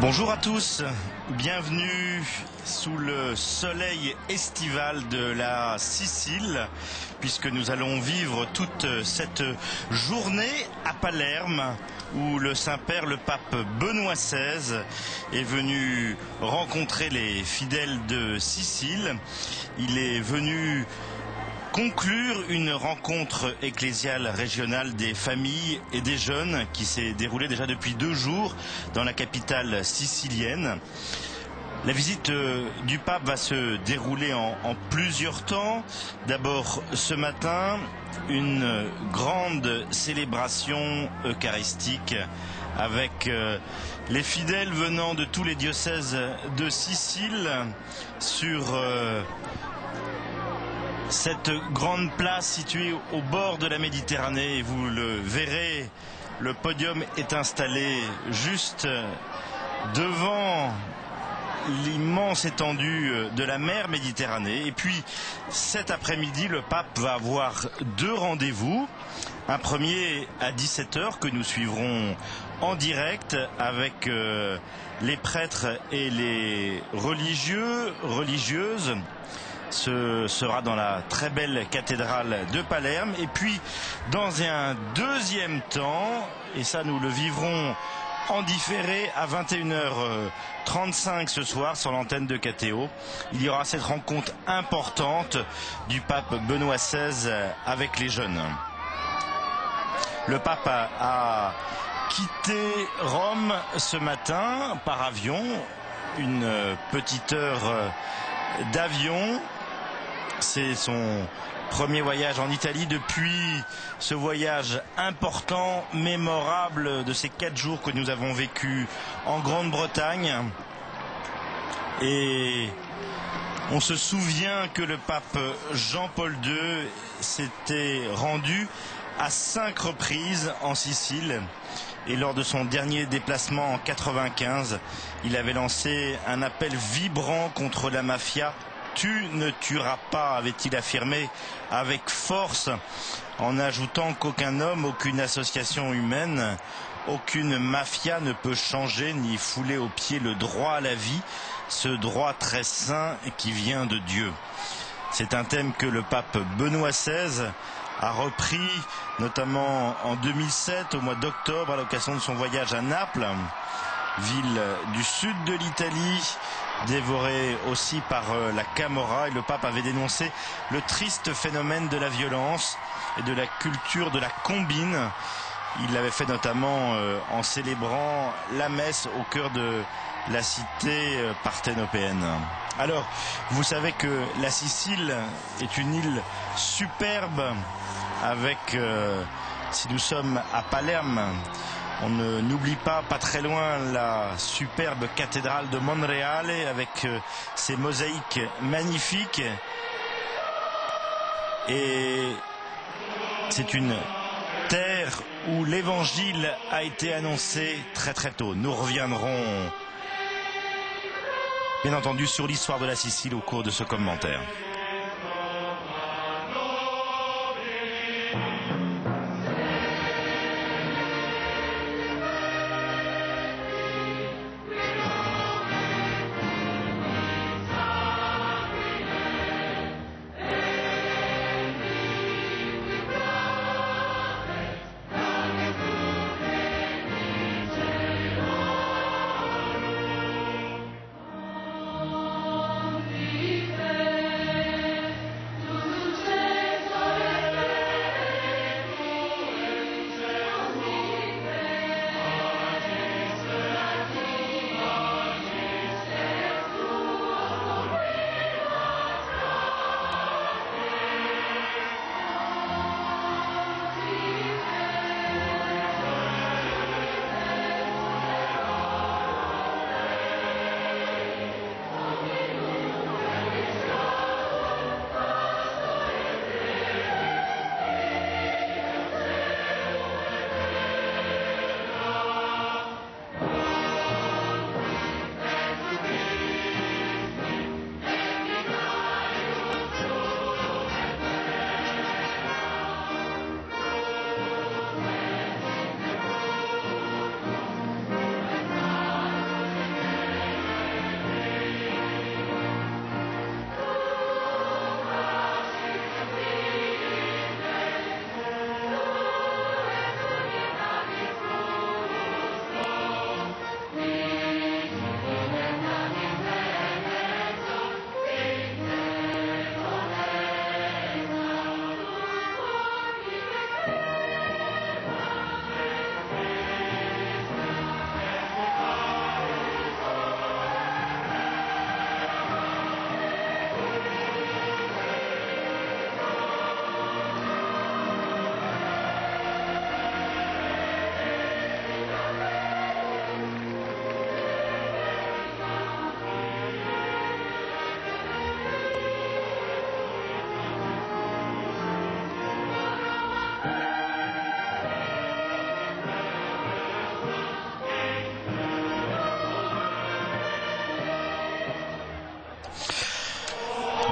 Bonjour à tous, bienvenue sous le soleil estival de la Sicile, puisque nous allons vivre toute cette journée à Palerme, où le Saint-Père, le pape Benoît XVI, est venu rencontrer les fidèles de Sicile. Il est venu conclure une rencontre ecclésiale régionale des familles et des jeunes qui s'est déroulée déjà depuis 2 jours dans la capitale sicilienne. La visite du pape va se dérouler en plusieurs temps. D'abord ce matin, une grande célébration eucharistique avec les fidèles venant de tous les diocèses de Sicile sur cette grande place située au bord de la Méditerranée. Et vous le verrez, le podium est installé juste devant l'immense étendue de la mer Méditerranée. Et puis cet après-midi, le pape va avoir 2 rendez-vous. Un premier à 17 h que nous suivrons en direct avec les prêtres et les religieuses. Ce sera dans la très belle cathédrale de Palerme. Et puis dans un deuxième temps, et ça nous le vivrons en différé à 21h35 ce soir sur l'antenne de KTO, il y aura cette rencontre importante du pape Benoît XVI avec les jeunes. Le pape a quitté Rome ce matin par avion, une petite heure d'avion. C'est son premier voyage en Italie depuis ce voyage important, mémorable de ces 4 jours que nous avons vécus en Grande-Bretagne. Et on se souvient que le pape Jean-Paul II s'était rendu à 5 reprises en Sicile. Et lors de son dernier déplacement en 95, il avait lancé un appel vibrant contre la mafia. Tu ne tueras pas, avait-il affirmé avec force, en ajoutant qu'aucun homme, aucune association humaine, aucune mafia ne peut changer ni fouler aux pieds le droit à la vie, ce droit très saint qui vient de Dieu. C'est un thème que le pape Benoît XVI a repris notamment en 2007, au mois d'octobre, à l'occasion de son voyage à Naples, ville du sud de l'Italie, dévorée aussi par la Camorra. Et le pape avait dénoncé le triste phénomène de la violence et de la culture de la combine. Il l'avait fait notamment en célébrant la messe au cœur de la cité parthénopéenne. Alors, vous savez que la Sicile est une île superbe avec, si nous sommes à Palerme, on n'oublie pas très loin la superbe cathédrale de Monreale avec ses mosaïques magnifiques. Et c'est une terre où l'évangile a été annoncé très tôt. Nous reviendrons bien entendu sur l'histoire de la Sicile au cours de ce commentaire.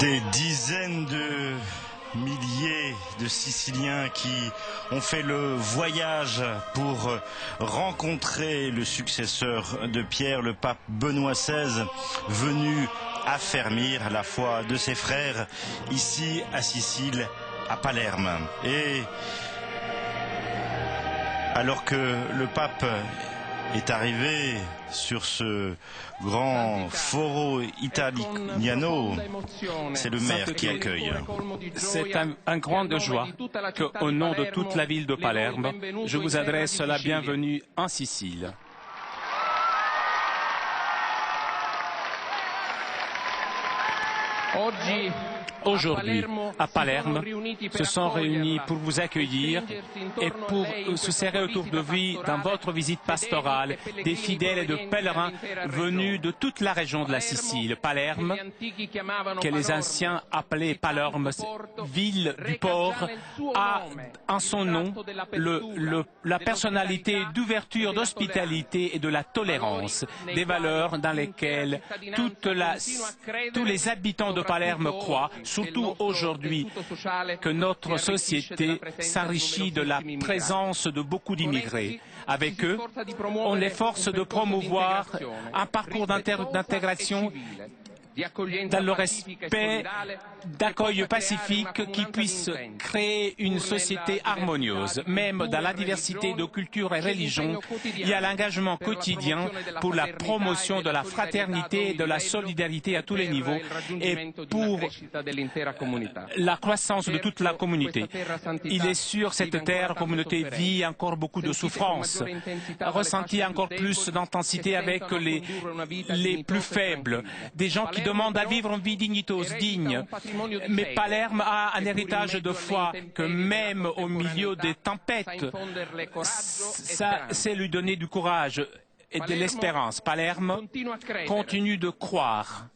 Des dizaines de milliers de Siciliens qui ont fait le voyage pour rencontrer le successeur de Pierre, le pape Benoît XVI, venu affermir la foi de ses frères ici à Sicile, à Palerme. Et alors que le pape est arrivé sur ce grand foro italiano, c'est le maire qui accueille. C'est un grand de joie qu'au nom de toute la ville de Palerme, je vous adresse la bienvenue en Sicile. Aujourd'hui, à Palerme, se sont réunis pour vous accueillir et pour se serrer autour de vous dans votre visite pastorale des fidèles et de pèlerins venus de toute la région de la Sicile. Palerme, que les anciens appelaient Palerme, ville du port, a en son nom la personnalité d'ouverture, d'hospitalité et de la tolérance, des valeurs dans lesquelles tous les habitants de Palerme croient, surtout aujourd'hui que notre société s'enrichit de la présence de beaucoup d'immigrés. Avec eux, on efforce de promouvoir un parcours d'intégration dans le respect d'accueil pacifique qui puisse créer une société harmonieuse. Même dans la diversité de cultures et religions, il y a l'engagement quotidien pour la promotion de la fraternité et de la solidarité à tous les niveaux et pour la croissance de toute la communauté. Il est sur cette terre, la communauté vit encore beaucoup de souffrances, ressentit encore plus d'intensité avec les plus faibles, des gens qui demandent à vivre une vie digniteuse, digne. Mais Palerme a un héritage de foi que même au milieu des tempêtes, ça c'est lui donner du courage et de l'espérance. Palerme continue de croire.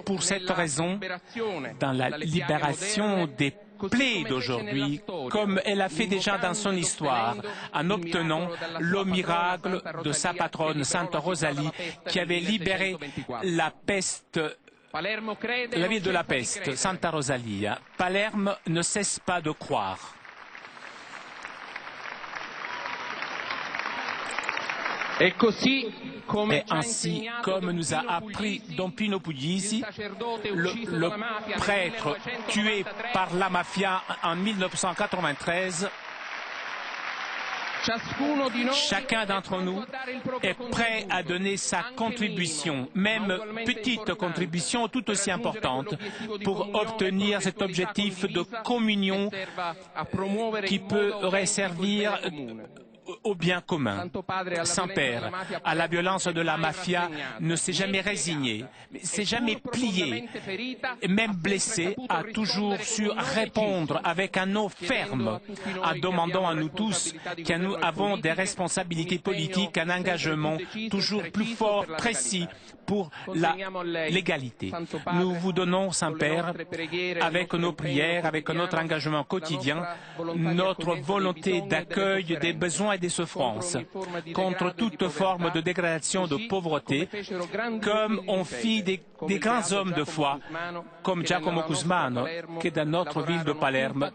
Pour cette raison, dans la libération des plaies d'aujourd'hui, comme elle a fait déjà dans son histoire, en obtenant le miracle de sa patronne, Sainte Rosalie, qui avait libéré la peste, la ville de la peste, Santa Rosalia. Palerme ne cesse pas de croire. Et ainsi, comme nous a appris Don Pino Puglisi, le prêtre tué par la mafia en 1993, chacun d'entre nous est prêt à donner sa contribution, même petite contribution tout aussi importante, pour obtenir cet objectif de communion qui peut servir au bien commun. Saint-Père, à la violence de la mafia, ne s'est jamais résigné, s'est jamais plié, et même blessé, a toujours su répondre avec un non ferme, en demandant à nous tous que nous avons des responsabilités politiques, un engagement toujours plus fort, précis pour l'égalité. Nous vous donnons, Saint-Père, avec nos prières, avec notre engagement quotidien, notre volonté d'accueil des besoins et des souffrances, contre toute forme de dégradation, de pauvreté, comme on fit des grands hommes de foi, comme Giacomo Cusmano, qui dans notre ville de Palerme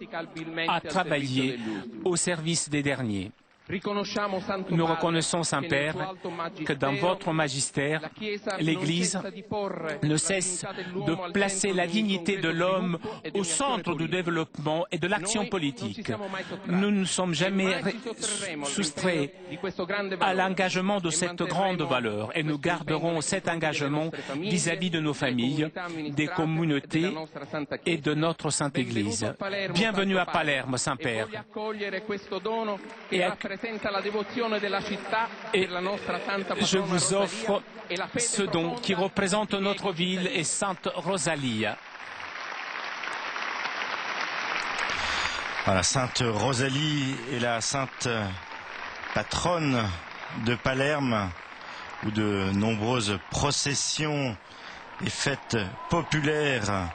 a travaillé au service des derniers. Nous reconnaissons, Saint-Père, que dans votre magistère, l'Église ne cesse de placer la dignité de l'homme au centre du développement et de l'action politique. Nous ne sommes jamais soustraits à l'engagement de cette grande valeur et nous garderons cet engagement vis-à-vis de nos familles, des communautés et de notre Sainte Église. Bienvenue à Palerme, Saint-Père. Et je vous offre ce don qui représente notre ville et Sainte Rosalia. Voilà, Sainte Rosalie est la sainte patronne de Palerme, où de nombreuses processions et fêtes populaires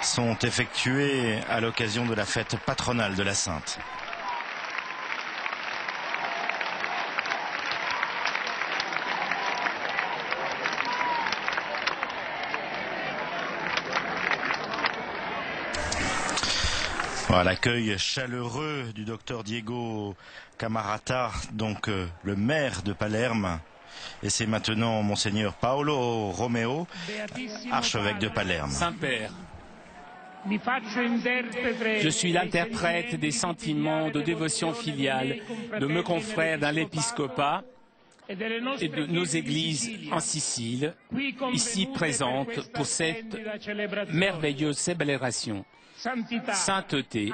sont effectuées à l'occasion de la fête patronale de la Sainte. Voilà, l'accueil chaleureux du docteur Diego Camarata, donc le maire de Palerme. Et c'est maintenant Monseigneur Paolo Romeo, archevêque de Palerme. Saint-Père, je suis l'interprète des sentiments de dévotion filiale de mes confrères dans l'épiscopat et de nos églises en Sicile, ici présentes pour cette merveilleuse célébration. Sainteté,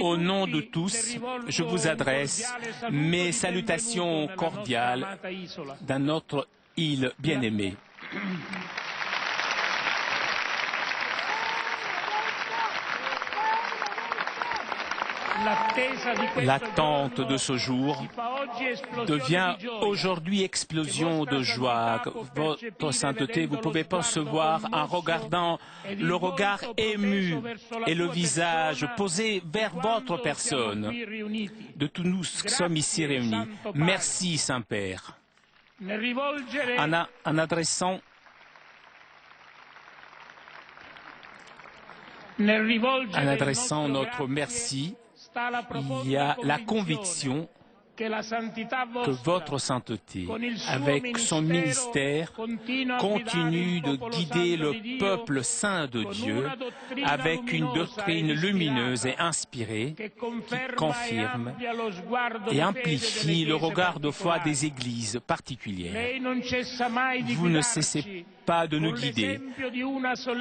au nom de tous, je vous adresse mes salutations cordiales dans notre île bien-aimée. L'attente de ce jour devient aujourd'hui explosion de joie. Votre sainteté, vous pouvez percevoir en regardant le regard ému et le visage posé vers votre personne de tous nous qui sommes ici réunis. Merci, Saint-Père. En adressant notre merci, il y a la conviction que votre sainteté, avec son ministère, continue de guider le peuple saint de Dieu avec une doctrine lumineuse et inspirée qui confirme et amplifie le regard de foi des églises particulières. Vous ne cessez pas de nous guider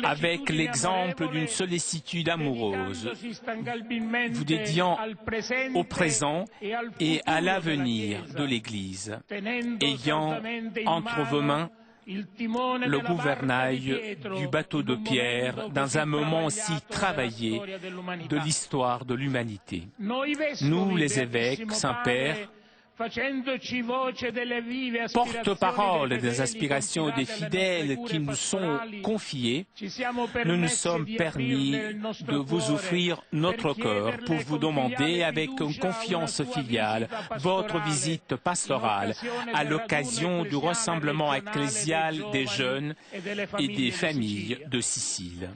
avec l'exemple d'une sollicitude amoureuse, vous dédiant au présent et à l'avenir de l'Église, ayant entre vos mains le gouvernail du bateau de pierre dans un moment si travaillé de l'histoire de l'humanité. Nous, les évêques, Saint-Père, porte-parole des aspirations des fidèles qui nous sont confiées, nous nous sommes permis de vous offrir notre cœur pour vous demander avec une confiance filiale votre visite pastorale à l'occasion du rassemblement ecclésial des jeunes et des familles de Sicile.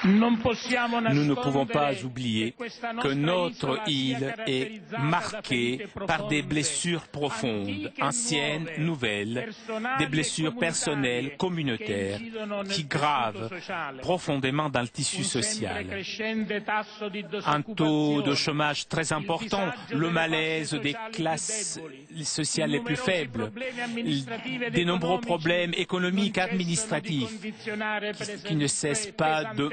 Nous ne pouvons pas oublier que notre île est marquée par des blessures profondes, anciennes, nouvelles, des blessures personnelles, communautaires, qui gravent profondément dans le tissu social. Un taux de chômage très important, le malaise des classes sociales les plus faibles, des nombreux problèmes économiques, administratifs, qui ne cessent pas de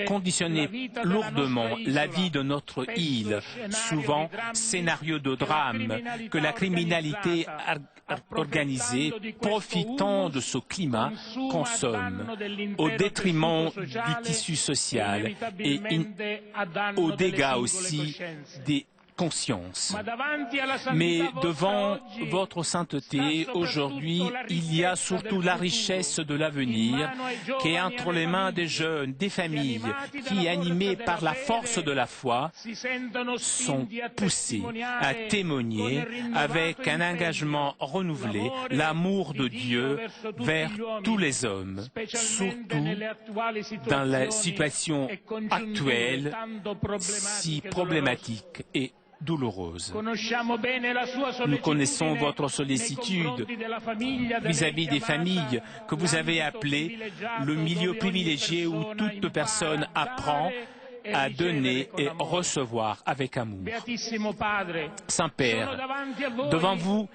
conditionner lourdement la vie de notre île, souvent scénario de drame que la criminalité organisée, profitant de ce climat, consomme au détriment du tissu social et au dégât aussi des conscience. Mais devant votre sainteté, aujourd'hui, il y a surtout la richesse de l'avenir qui est entre les mains des jeunes, des familles, qui, animées par la force de la foi, sont poussés à témoigner avec un engagement renouvelé, l'amour de Dieu vers tous les hommes, surtout dans la situation actuelle si problématique et douloureuse. Nous connaissons votre sollicitude vis-à-vis des familles que vous avez appelées le milieu privilégié où toute personne apprend à donner et recevoir avec amour. Saint-Père, devant vous,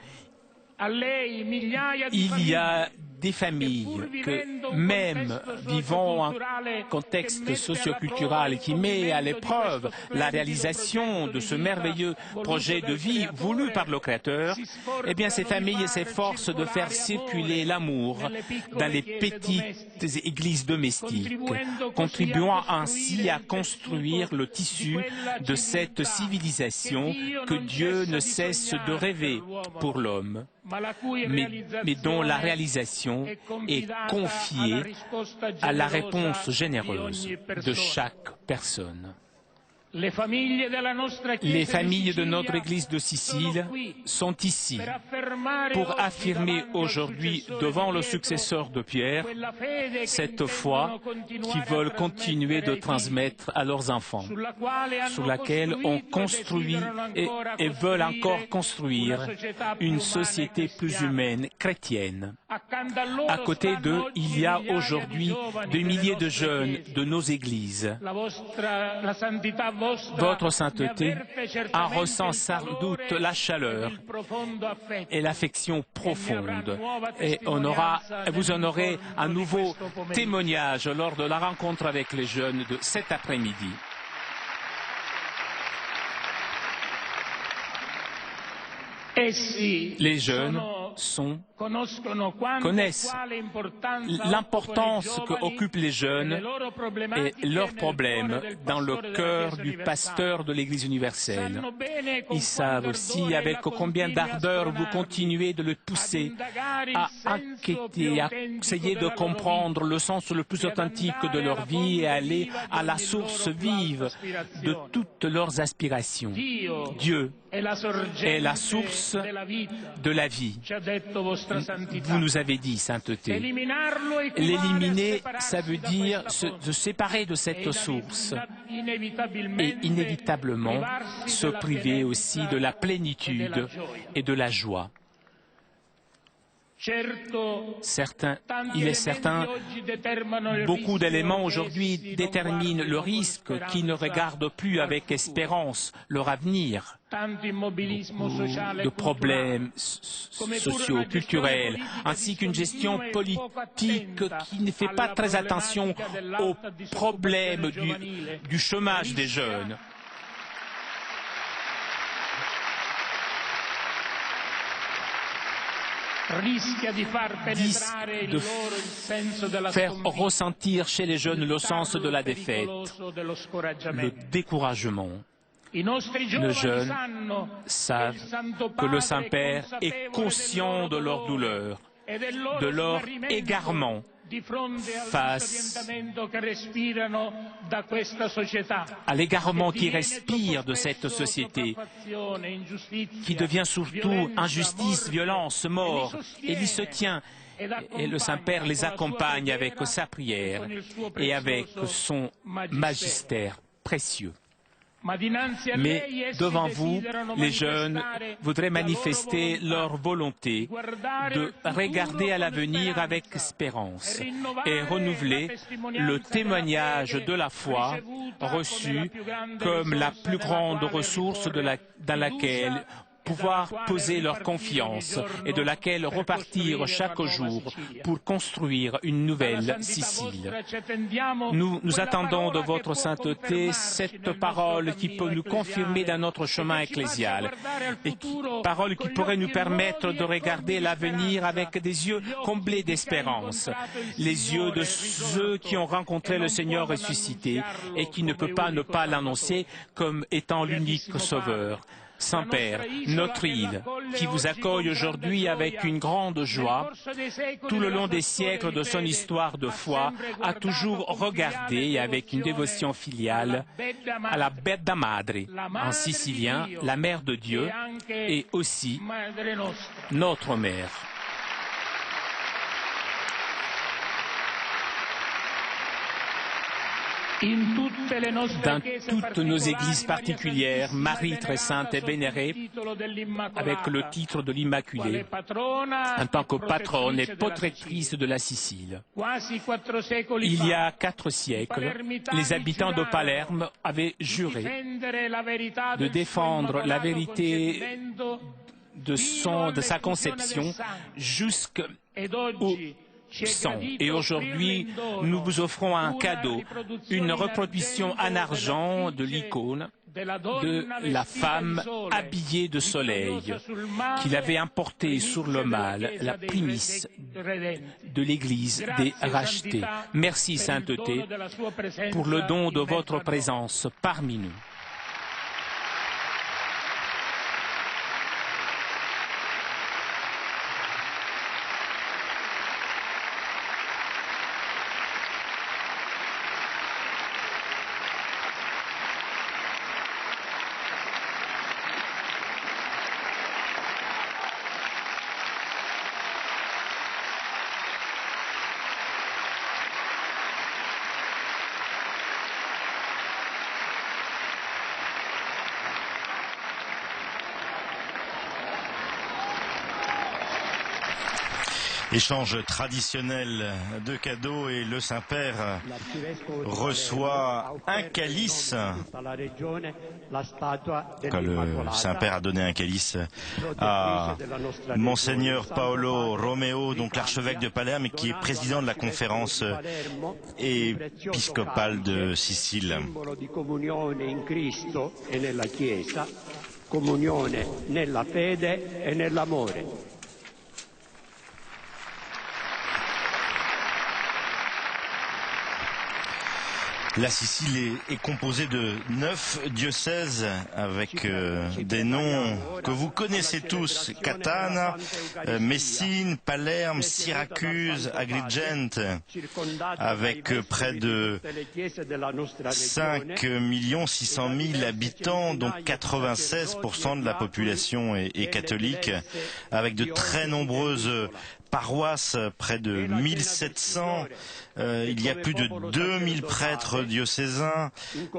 il y a des familles que, même vivant un contexte socioculturel qui met à l'épreuve la réalisation de ce merveilleux projet de vie voulu par le Créateur, eh bien ces familles s'efforcent de faire circuler l'amour dans les petites églises domestiques, contribuant ainsi à construire le tissu de cette civilisation que Dieu ne cesse de rêver pour l'homme, mais dont la réalisation est confiée à la réponse généreuse de chaque personne. Les familles de notre Église de Sicile sont ici pour affirmer aujourd'hui devant le successeur de Pierre cette foi qu'ils veulent continuer de transmettre à leurs enfants, sur laquelle on construit et veulent encore construire une société plus humaine, chrétienne. À côté d'eux, il y a aujourd'hui des milliers de jeunes de nos églises. Votre sainteté en ressent sans doute la chaleur et l'affection profonde. Et vous en aurez un nouveau témoignage lors de la rencontre avec les jeunes de cet après-midi. Les jeunes connaissent l'importance qu'occupent les jeunes et leurs problèmes dans le cœur du pasteur de l'Église universelle. Ils savent aussi avec combien d'ardeur vous continuez de le pousser à enquêter, à essayer de comprendre le sens le plus authentique de leur vie et aller à la source vive de toutes leurs aspirations. Dieu est la source de la vie. Vous nous avez dit, sainteté. L'éliminer, ça veut dire se séparer de cette source et inévitablement se priver aussi de la plénitude et de la joie. Il est certain, beaucoup d'éléments aujourd'hui déterminent le risque qui ne regarde plus avec espérance leur avenir. De problèmes sociaux, culturels, ainsi qu'une gestion politique qui ne fait pas très attention aux problèmes du chômage des jeunes. De faire ressentir chez les jeunes le sens de la défaite, le découragement. Les jeunes savent que le Saint-Père est conscient de leur douleur, de leur égarement face à l'égarement qui respire de cette société, qui devient surtout injustice, violence, mort. Et il se tient, et le Saint-Père les accompagne avec sa prière et avec son magistère précieux. Mais devant vous, les jeunes voudraient manifester leur volonté de regarder à l'avenir avec espérance et renouveler le témoignage de la foi reçu comme la plus grande ressource dans laquelle pouvoir poser leur confiance et de laquelle repartir chaque jour pour construire une nouvelle Sicile. Nous attendons de votre sainteté cette parole qui peut nous confirmer dans notre chemin ecclésial et parole qui pourrait nous permettre de regarder l'avenir avec des yeux comblés d'espérance, les yeux de ceux qui ont rencontré le Seigneur ressuscité et qui ne peuvent pas ne pas l'annoncer comme étant l'unique Sauveur. Saint-Père, notre île, qui vous accueille aujourd'hui avec une grande joie, tout le long des siècles de son histoire de foi, a toujours regardé avec une dévotion filiale à la Bella Madre, en sicilien, la Mère de Dieu, et aussi notre Mère. Dans toutes nos églises particulières, Marie très sainte et vénérée, avec le titre de l'Immaculée, en tant que patronne et protectrice de la Sicile. Il y a 4 siècles, les habitants de Palerme avaient juré de défendre la vérité de sa conception jusqu'au sang. Et aujourd'hui, nous vous offrons un cadeau, une reproduction en argent de l'icône de la femme habillée de soleil qu'il avait importée sur le mal, la prémisse de l'Église des rachetés. Merci, Sainteté, pour le don de votre présence parmi nous. Échange traditionnel de cadeaux et le Saint-Père reçoit un calice. Quand le Saint-Père a donné un calice à Monseigneur Paolo Romeo, donc l'archevêque de Palerme, qui est président de la conférence épiscopale de Sicile. Comunione nella fede e nell'amore. La Sicile est composée de 9 diocèses avec des noms que vous connaissez tous: Catane, Messine, Palerme, Syracuse, Agrigente, avec près de 5 600 000 habitants, dont 96% de la population est catholique, avec de très nombreuses paroisses, près de 1700, il y a plus de 2000 prêtres diocésains,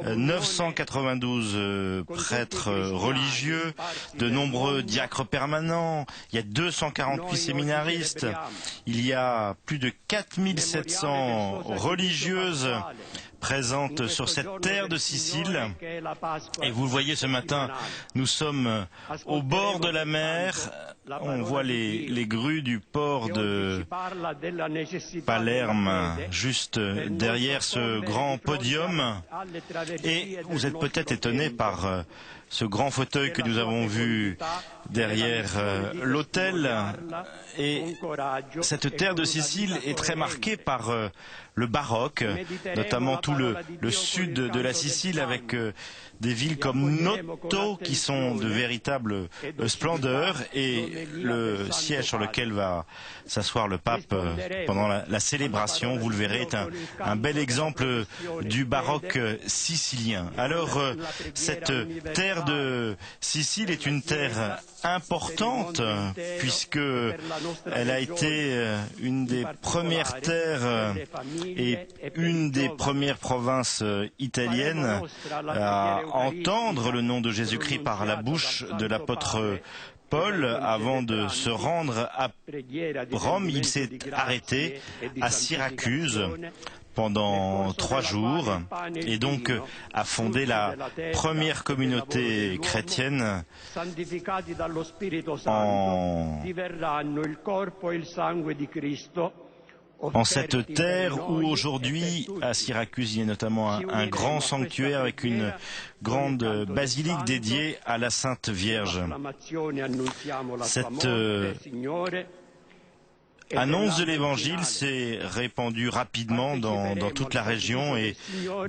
992 prêtres religieux, de nombreux diacres permanents, il y a 248 séminaristes, il y a plus de 4700 religieuses présentes sur cette terre de Sicile. Et vous le voyez ce matin, nous sommes au bord de la mer. On voit les grues du port de Palerme juste derrière ce grand podium. Et vous êtes peut-être étonné par ce grand fauteuil que nous avons vu derrière l'autel. Et cette terre de Sicile est très marquée par le baroque, notamment tout le sud de la Sicile, avec des villes comme Noto qui sont de véritables splendeurs, et le siège sur lequel va s'asseoir le pape pendant la célébration, vous le verrez, est un bel exemple du baroque sicilien. Alors, cette terre de Sicile est une terre importante puisque elle a été une des premières terres et une des premières provinces italiennes à entendre le nom de Jésus-Christ par la bouche de l'apôtre Paul. Avant de se rendre à Rome, il s'est arrêté à Syracuse pendant 3 jours et donc a fondé la première communauté chrétienne en cette terre où aujourd'hui, à Syracuse, il y a notamment un grand sanctuaire avec une grande basilique dédiée à la Sainte Vierge. Cette annonce de l'Évangile s'est répandue rapidement dans toute la région et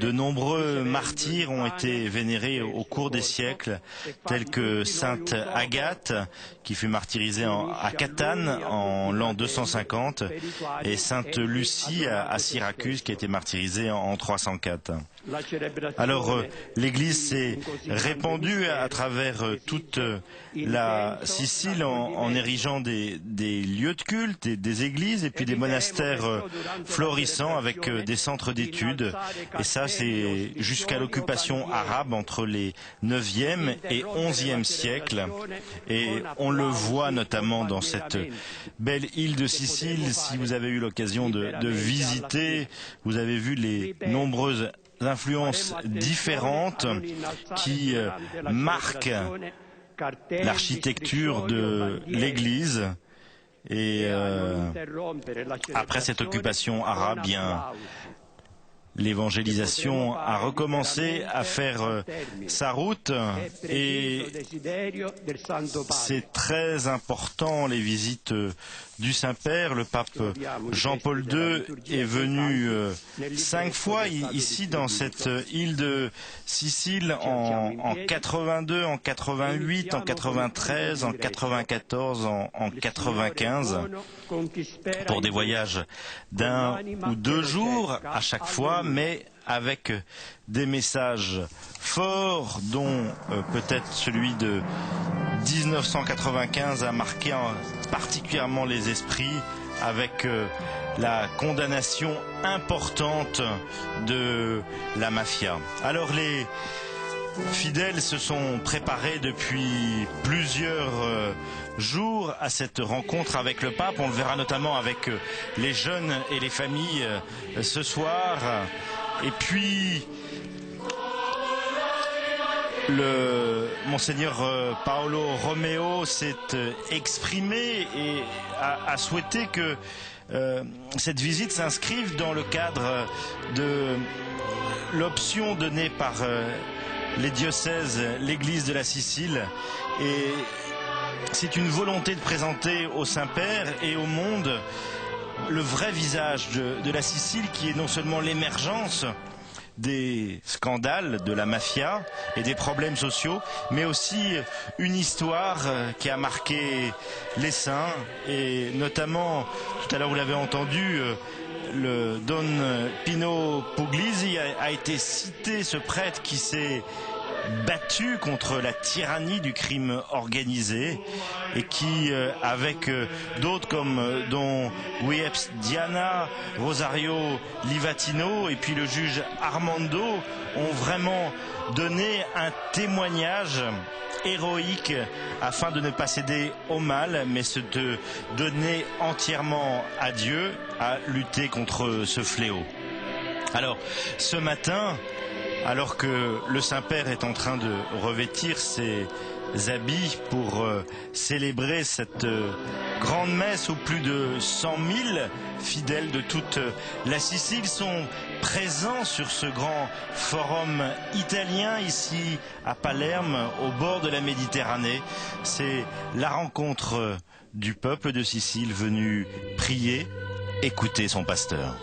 de nombreux martyrs ont été vénérés au cours des siècles, tels que Sainte Agathe, qui fut martyrisée à Catane en l'an 250, et Sainte Lucie à Syracuse, qui a été martyrisée en 304. Alors, l'Église s'est répandue à travers toute la Sicile en érigeant des lieux de culte, des églises et puis des monastères florissants avec des centres d'études. Et ça, c'est jusqu'à l'occupation arabe entre les 9e et 11e siècles. Et on le voit notamment dans cette belle île de Sicile. Si vous avez eu l'occasion de visiter, vous avez vu les nombreuses influences différentes qui marquent l'architecture de l'Église. Et après cette occupation arabe, bien, l'évangélisation a recommencé à faire sa route et c'est très important, les visites du Saint-Père. Le pape Jean-Paul II est venu 5 fois ici dans cette île de Sicile en 82, en 88, en 93, en 94, en 95 pour des voyages d'1 ou 2 jours à chaque fois, mais avec des messages forts dont peut-être celui de 1995 a marqué particulièrement les esprits, avec la condamnation importante de la mafia. Alors fidèles se sont préparés depuis plusieurs jours à cette rencontre avec le pape. On le verra notamment avec les jeunes et les familles ce soir. Et puis le monseigneur Paolo Romeo s'est exprimé et a souhaité que cette visite s'inscrive dans le cadre de l'option donnée par les diocèses, l'Église de la Sicile. Et c'est une volonté de présenter au Saint-Père et au monde le vrai visage de la Sicile, qui est non seulement l'émergence des scandales de la mafia et des problèmes sociaux, mais aussi une histoire qui a marqué les saints, et notamment, tout à l'heure vous l'avez entendu, le Don Pino Puglisi a été cité, ce prêtre qui s'est battu contre la tyrannie du crime organisé et qui, avec d'autres comme Don Wieps Diana, Rosario Livatino et puis le juge Armando, ont vraiment donné un témoignage héroïque afin de ne pas céder au mal, mais se donner entièrement à Dieu, à lutter contre ce fléau. Alors, ce matin, alors que le Saint-Père est en train de revêtir ses habits pour célébrer cette grande messe où plus de 100 000 fidèles de toute la Sicile sont présents sur ce grand forum italien ici à Palerme, au bord de la Méditerranée. C'est la rencontre du peuple de Sicile venu prier, écouter son pasteur.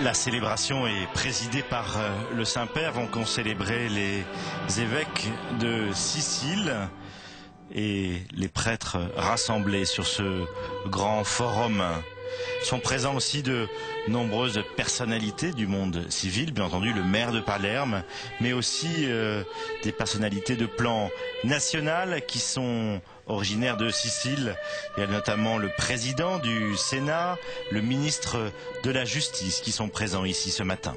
La célébration est présidée par le Saint-Père, qu'ont célébré les évêques de Sicile et les prêtres rassemblés sur ce grand forum. Sont présents aussi de nombreuses personnalités du monde civil, bien entendu le maire de Palerme, mais aussi des personnalités de plan national qui sont originaires de Sicile. Il y a notamment le président du Sénat, le ministre de la Justice qui sont présents ici ce matin.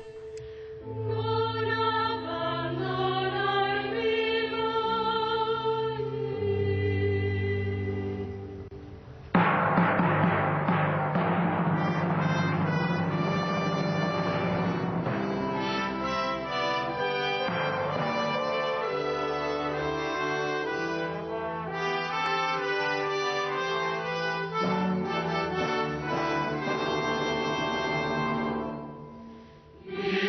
Yeah.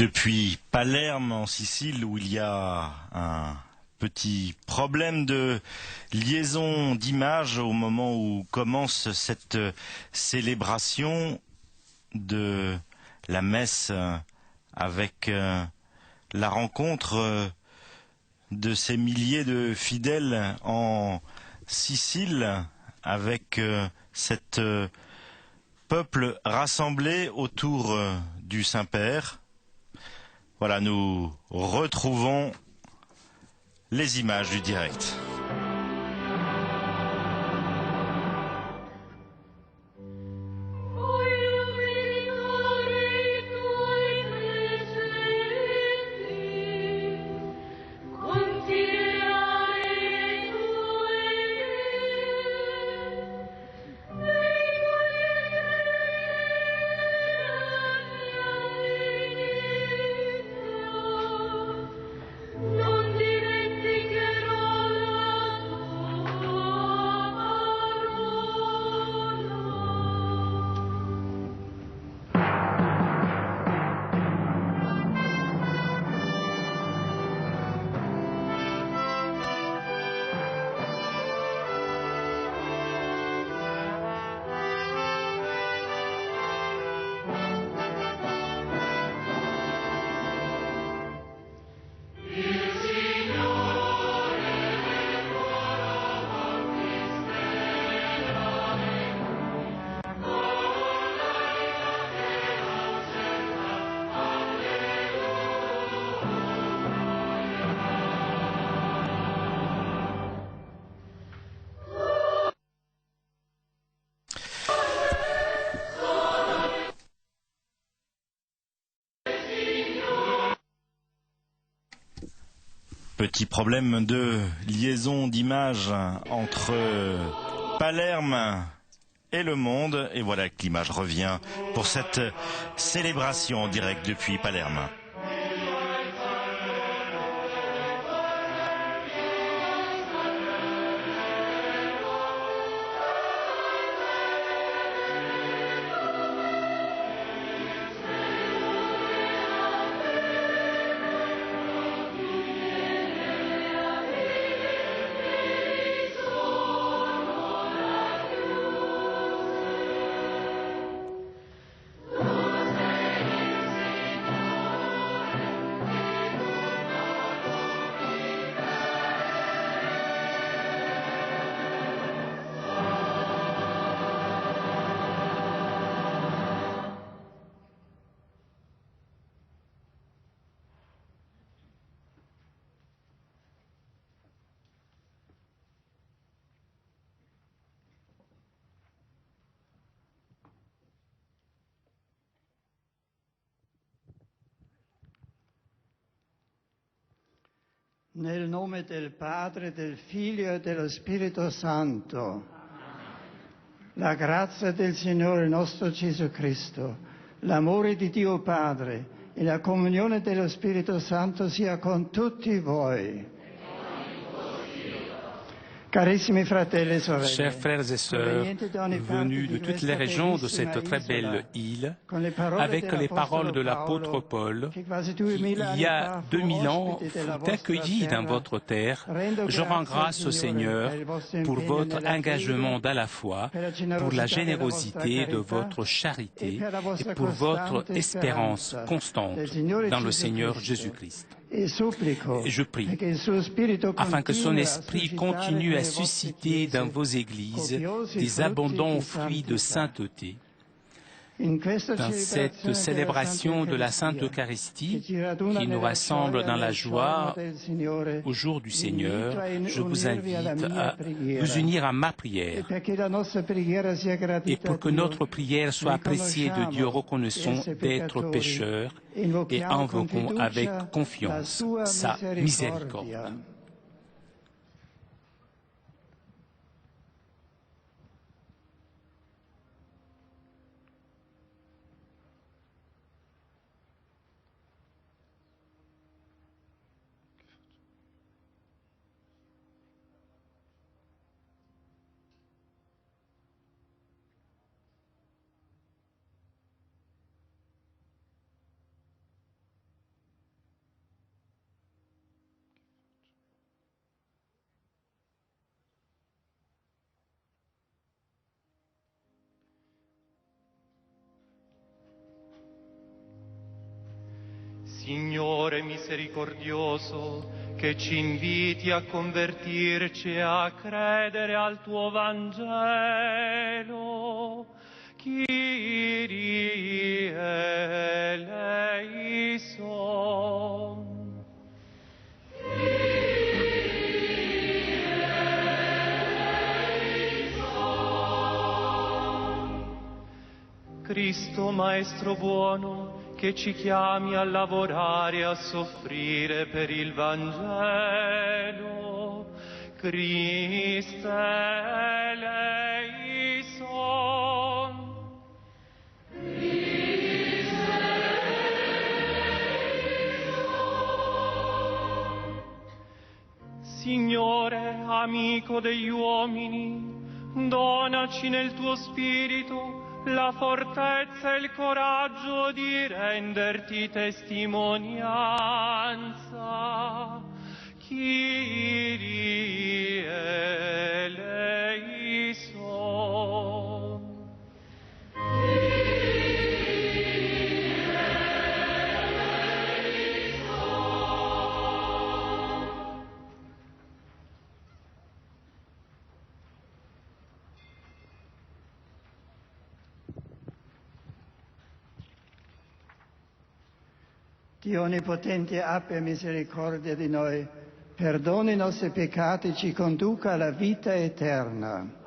depuis Palerme en Sicile où il y a un petit problème de liaison d'images au moment où commence cette célébration de la messe avec la rencontre de ces milliers de fidèles en Sicile avec cet peuple rassemblé autour du Saint-Père. Voilà, nous retrouvons les images du direct. Petit problème de liaison d'images entre Palerme et le monde. Et voilà que l'image revient pour cette célébration en direct depuis Palerme. Nel nome del Padre, del Figlio e dello Spirito Santo, la grazia del Signore nostro Gesù Cristo, l'amore di Dio Padre e la comunione dello Spirito Santo sia con tutti voi. Chers frères et sœurs, venus de toutes les régions de cette très belle île, avec les paroles de l'apôtre Paul, qui il y a 2000 ans fut accueilli dans votre terre, je rends grâce au Seigneur pour votre engagement dans la foi, pour la générosité de votre charité et pour votre espérance constante dans le Seigneur Jésus-Christ. Et je prie, afin que son esprit continue à susciter dans vos églises des abondants fruits de sainteté. Dans cette célébration de la Sainte Eucharistie qui nous rassemble dans la joie au jour du Seigneur, je vous invite à vous unir à ma prière. Et pour que notre prière soit appréciée de Dieu, reconnaissons d'être pécheurs et invoquons avec confiance sa miséricorde. Signore misericordioso, che ci inviti a convertirci e a credere al tuo Vangelo. Kyrie eleison. Cristo Maestro buono, che ci chiami a lavorare e a soffrire per il Vangelo. Christe eleison. Signore, amico degli uomini, donaci nel tuo spirito la fortezza e il coraggio di renderti testimonianza. Kyrie eleison. Dio Onnipotente abbia misericordia di noi, perdoni i nostri peccati e ci conduca alla vita eterna.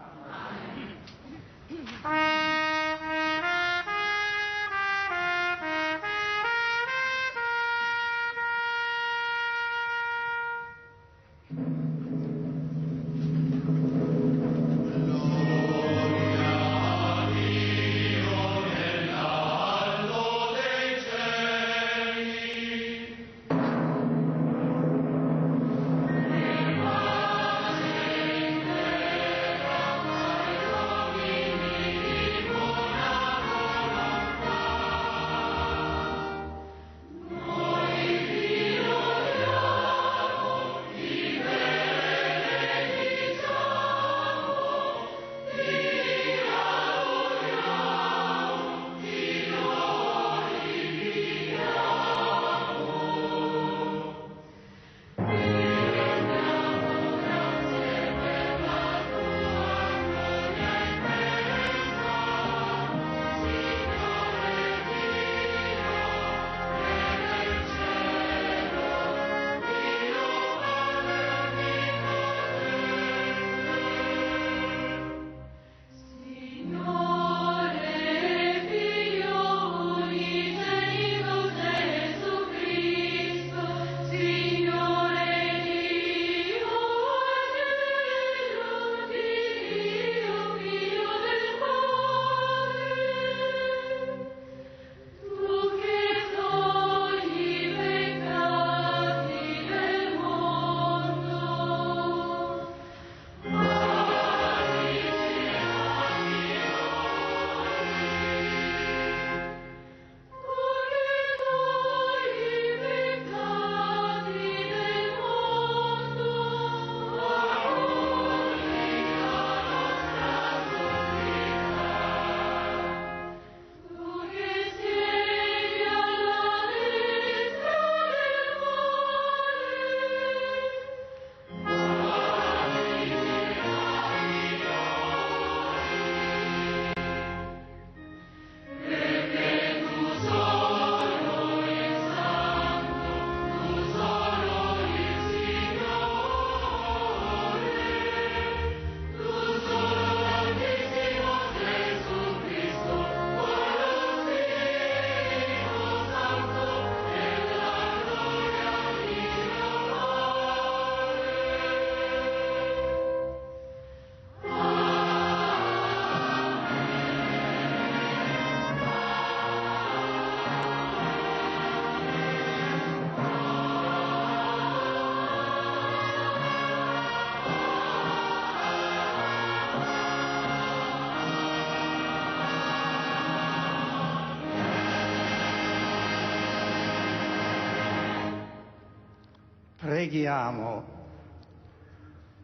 Preghiamo.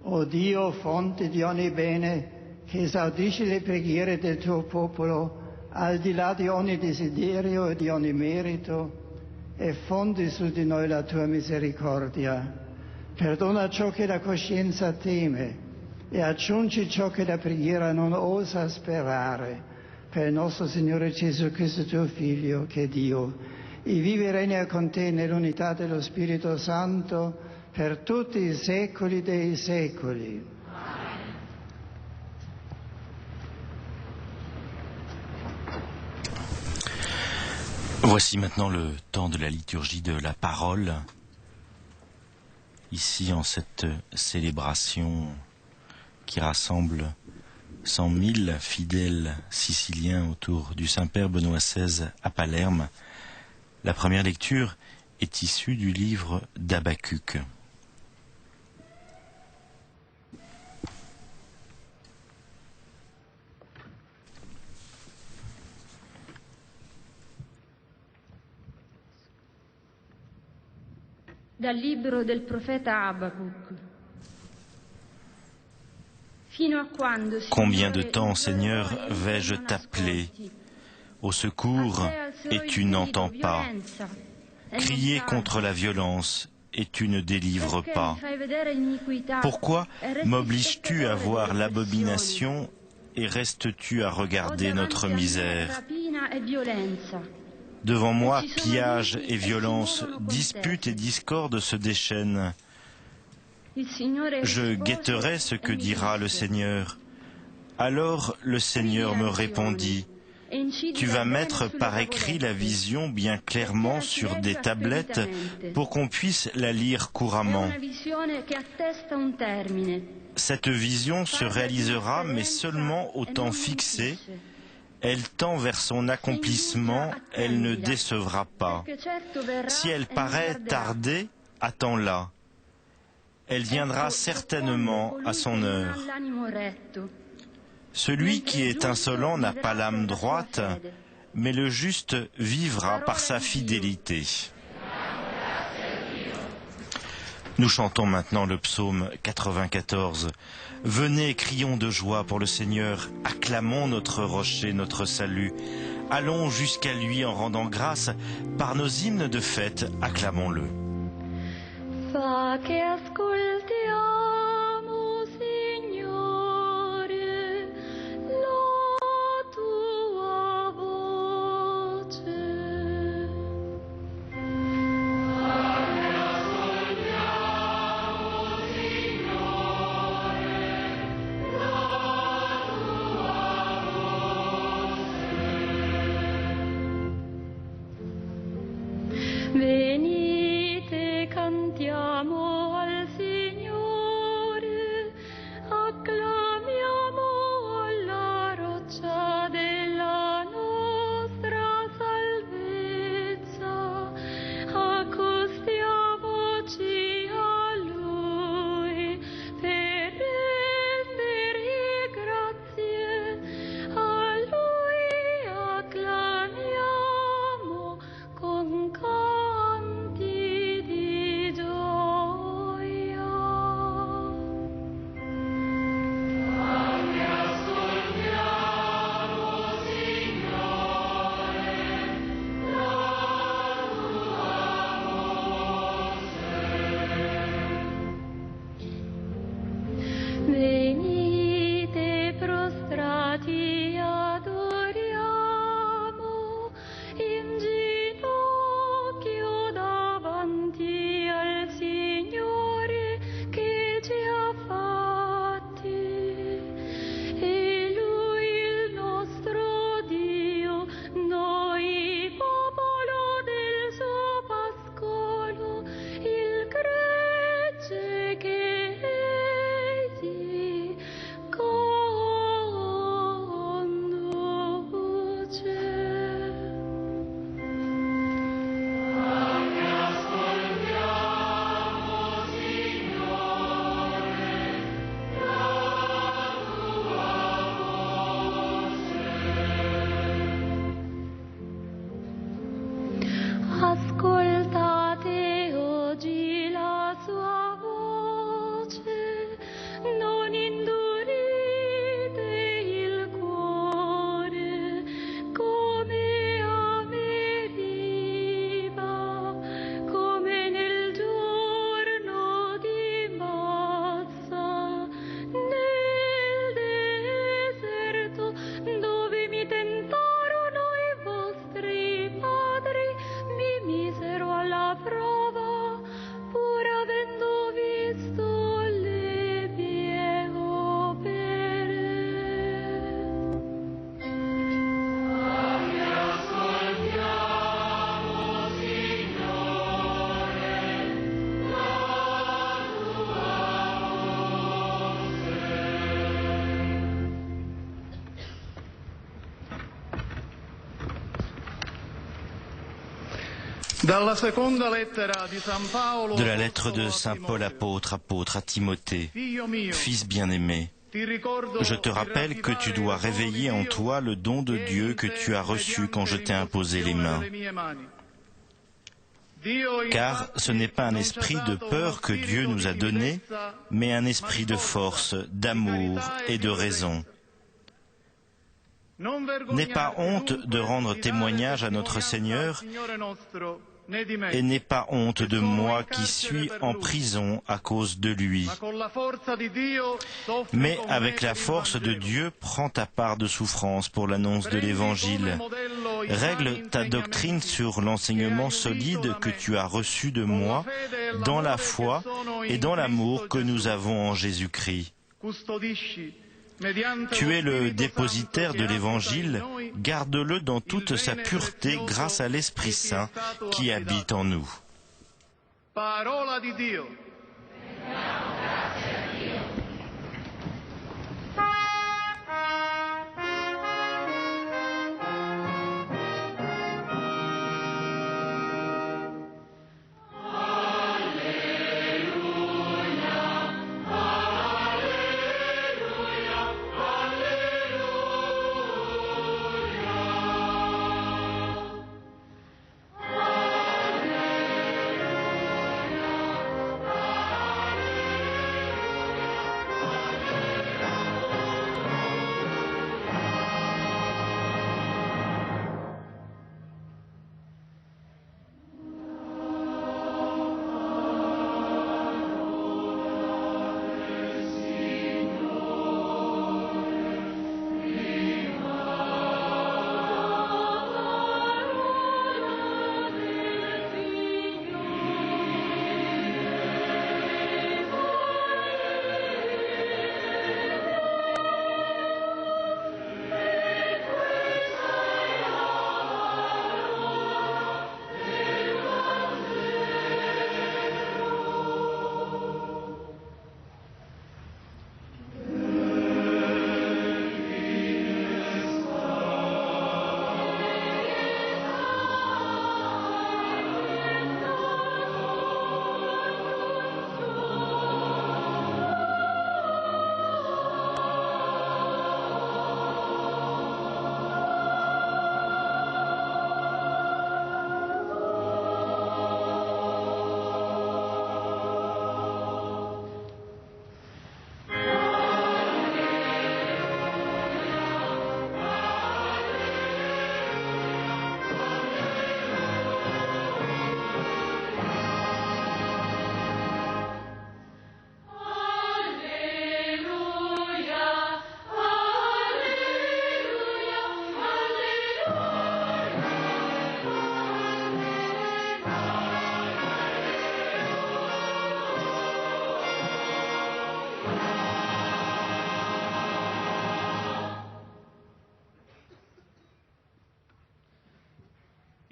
O Dio, fonte di ogni bene, che esaudisci le preghiere del tuo popolo, al di là di ogni desiderio e di ogni merito, e fondi su di noi la tua misericordia. Perdona ciò che la coscienza teme e aggiungi ciò che la preghiera non osa sperare. Per il nostro Signore Gesù Cristo, tuo Figlio, che è Dio, e vive e regna con te nell'unità dello Spirito Santo per tutti i secoli dei secoli. Voici maintenant le temps de la liturgie de la parole. Ici, en cette célébration qui rassemble 100 000 fidèles siciliens autour du Saint-Père Benoît XVI à Palerme, la première lecture est issue du livre d'Habacuc. Dal libro del profeta Habacuc. Combien de temps, Seigneur, vais-je t'appeler au secours et tu n'entends pas, crier contre la violence et tu ne délivres pas. Pourquoi m'obliges-tu à voir l'abomination et restes-tu à regarder notre misère? Devant moi, pillage et violence, disputes et discordes se déchaînent. Je guetterai ce que dira le Seigneur. Alors le Seigneur me répondit, tu vas mettre par écrit la vision bien clairement sur des tablettes pour qu'on puisse la lire couramment. Cette vision se réalisera, mais seulement au temps fixé. Elle tend vers son accomplissement, elle ne décevra pas. Si elle paraît tarder, attends-la. Elle viendra certainement à son heure. Celui qui est insolent n'a pas l'âme droite, mais le juste vivra par sa fidélité. Nous chantons maintenant le psaume 94. Venez, crions de joie pour le Seigneur, acclamons notre rocher, notre salut. Allons jusqu'à lui en rendant grâce, par nos hymnes de fête, acclamons-le. Fa che ascoltiamo, Signore, la tua voce. Fa che ascoltiamo, Signore, la tua voce. Venite, cantiamo al Signore. De la lettre de saint Paul apôtre à Timothée, fils bien-aimé, je te rappelle que tu dois réveiller en toi le don de Dieu que tu as reçu quand je t'ai imposé les mains. Car ce n'est pas un esprit de peur que Dieu nous a donné, mais un esprit de force, d'amour et de raison. N'aie pas honte de rendre témoignage à notre Seigneur et n'aie pas honte de moi qui suis en prison à cause de lui. Mais avec la force de Dieu, prends ta part de souffrance pour l'annonce de l'Évangile. Règle ta doctrine sur l'enseignement solide que tu as reçu de moi dans la foi et dans l'amour que nous avons en Jésus-Christ. Tu es le dépositaire de l'Évangile, garde-le dans toute sa pureté grâce à l'Esprit Saint qui habite en nous.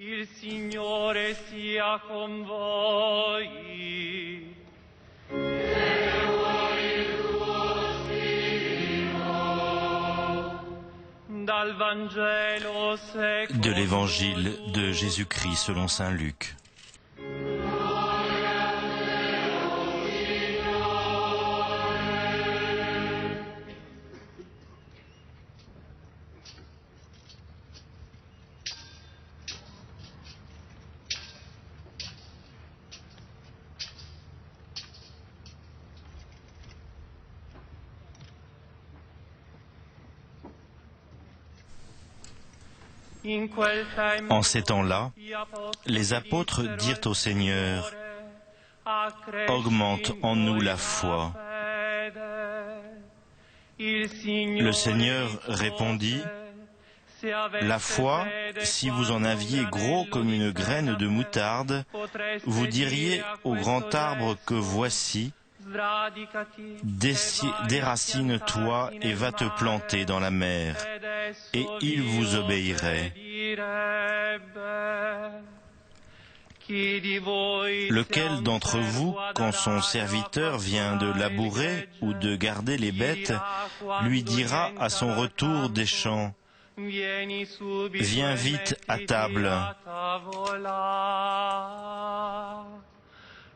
Il Signore sia con voi. Dal Vangelo secondo De l'Évangile de Jésus-Christ selon saint Luc. En ces temps-là, les apôtres dirent au Seigneur, « Augmente en nous la foi. » Le Seigneur répondit, « La foi, si vous en aviez gros comme une graine de moutarde, vous diriez au grand arbre que voici, déracine-toi et va te planter dans la mer, et il vous obéirait. Lequel d'entre vous, quand son serviteur vient de labourer ou de garder les bêtes, lui dira à son retour des champs, viens vite à table.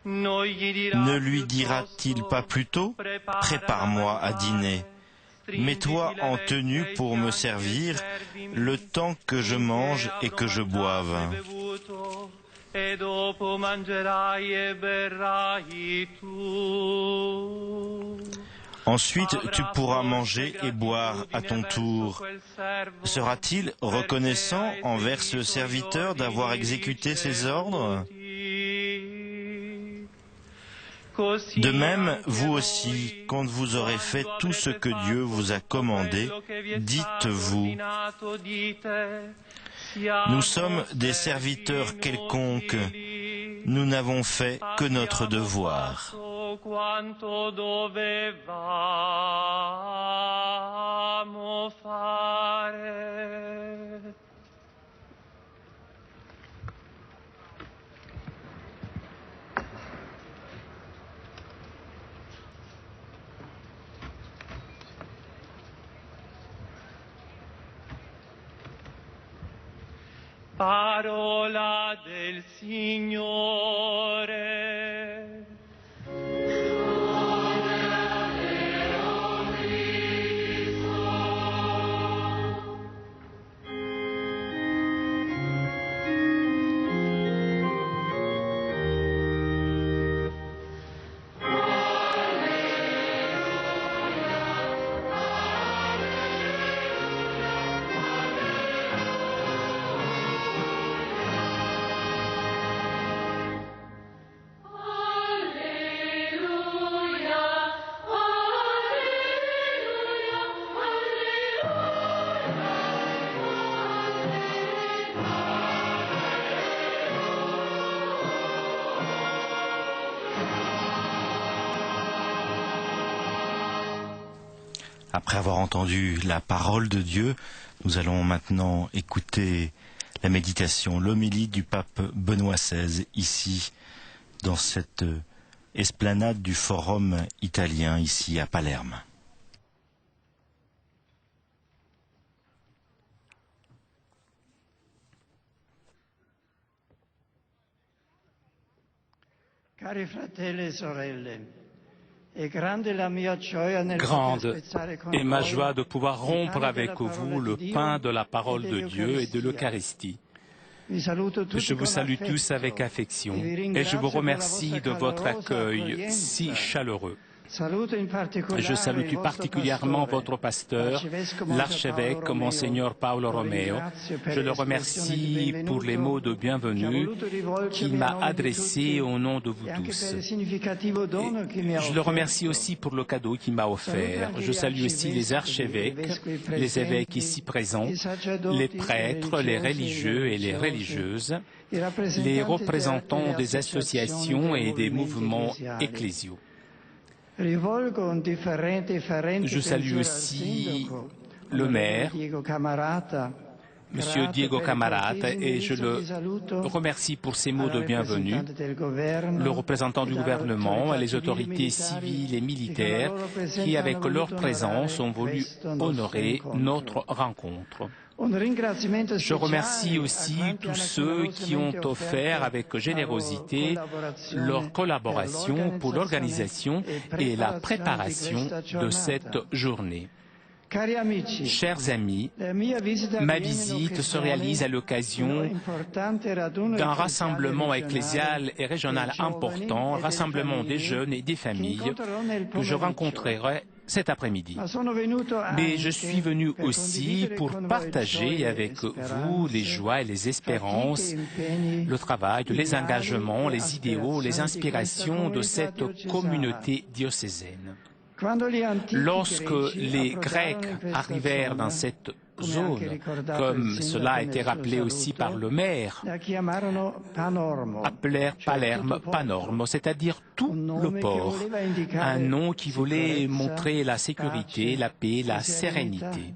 Ne lui dira-t-il pas plutôt, prépare-moi à dîner, mets-toi en tenue pour me servir, le temps que je mange et que je boive. Ensuite, tu pourras manger et boire à ton tour. Sera-t-il reconnaissant envers ce serviteur d'avoir exécuté ses ordres ? De même, vous aussi, quand vous aurez fait tout ce que Dieu vous a commandé, dites-vous, nous sommes des serviteurs quelconques, nous n'avons fait que notre devoir. Parola del Signore. Après avoir entendu la parole de Dieu, nous allons maintenant écouter la méditation, l'homélie du pape Benoît XVI, ici, dans cette esplanade du Forum italien, ici à Palerme. Cari fratelli e sorelle, grande est ma joie de pouvoir rompre avec vous le pain de la parole de Dieu et de l'Eucharistie. Je vous salue tous avec affection et je vous remercie de votre accueil si chaleureux. Je salue tout particulièrement votre pasteur, l'archevêque Monseigneur Paolo Romeo. Je le remercie pour les mots de bienvenue qu'il m'a adressés au nom de vous tous. Et je le remercie aussi pour le cadeau qu'il m'a offert. Je salue aussi les archevêques, les évêques ici présents, les prêtres, les religieux et les religieuses, les représentants des associations et des mouvements ecclésiaux. Je salue aussi le maire, Monsieur Diego Camarata, et je le remercie pour ses mots de bienvenue, le représentant du gouvernement et les autorités civiles et militaires qui, avec leur présence, ont voulu honorer notre rencontre. Je remercie aussi tous ceux qui ont offert avec générosité leur collaboration pour l'organisation et la préparation de cette journée. Chers amis, ma visite se réalise à l'occasion d'un rassemblement ecclésial et régional important, rassemblement des jeunes et des familles que je rencontrerai cet après-midi. Mais je suis venu aussi pour partager avec vous les joies et les espérances, le travail, les engagements, les idéaux, les inspirations de cette communauté diocésaine. Lorsque les Grecs arrivèrent dans cette zone, comme cela a été rappelé aussi par le maire, appelèrent Palerme Panormo, c'est-à-dire tout le port, un nom qui voulait montrer la sécurité, la paix, la sérénité.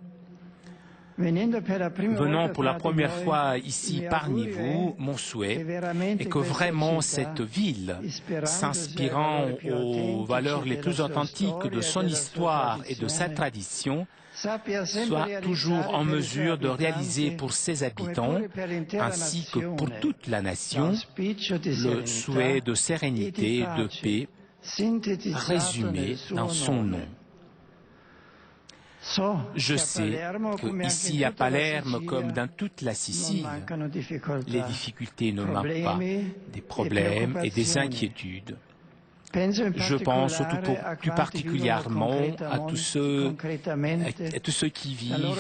Venant pour la première fois ici parmi vous, mon souhait est que vraiment cette ville, s'inspirant aux valeurs les plus authentiques de son histoire et de sa tradition, soit toujours en mesure de réaliser pour ses habitants, ainsi que pour toute la nation, le souhait de sérénité et de paix résumé dans son nom. Je sais qu'ici à Palerme, comme dans toute la Sicile, les difficultés ne manquent pas, des problèmes et des inquiétudes. Je pense plus particulièrement à tous ceux qui vivent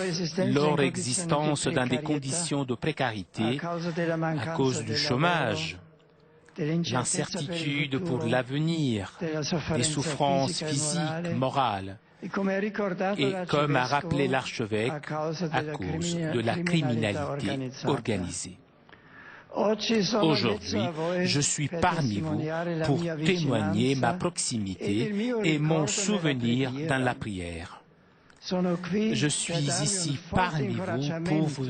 leur existence dans des conditions de précarité à cause du chômage, l'incertitude pour l'avenir, des souffrances physiques, morales. Et comme a rappelé l'archevêque, à cause de la criminalité organisée. Aujourd'hui, je suis parmi vous pour témoigner ma proximité et mon souvenir dans la prière. Je suis ici parmi vous pour vous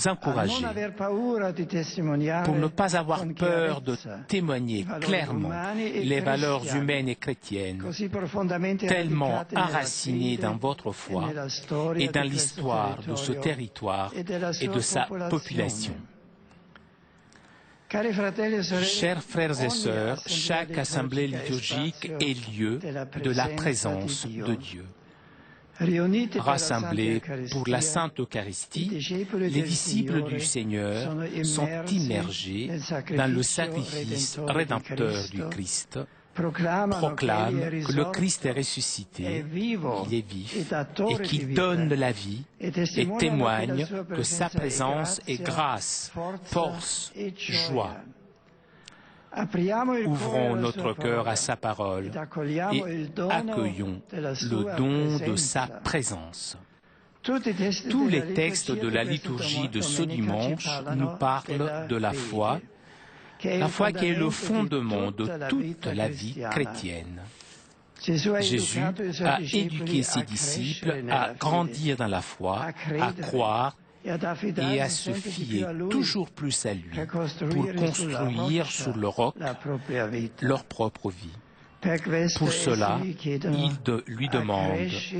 encourager, pour ne pas avoir peur de témoigner clairement les valeurs humaines et chrétiennes, tellement enracinées dans votre foi et dans l'histoire de ce territoire et de sa population. Chers frères et sœurs, chaque assemblée liturgique est lieu de la présence de Dieu. Rassemblés pour la Sainte Eucharistie, les disciples du Seigneur sont immergés dans le sacrifice rédempteur du Christ, proclament que le Christ est ressuscité, qu'il est vif et qu'il donne la vie et témoignent que sa présence est grâce, force, joie. Ouvrons notre cœur à sa parole et accueillons le don de sa présence. Tous les textes de la liturgie de ce dimanche nous parlent de la foi qui est le fondement de toute la vie chrétienne. Jésus a éduqué ses disciples à grandir dans la foi, à croire et à se fier toujours plus à lui pour construire sur le roc leur propre vie. Pour cela, il lui demande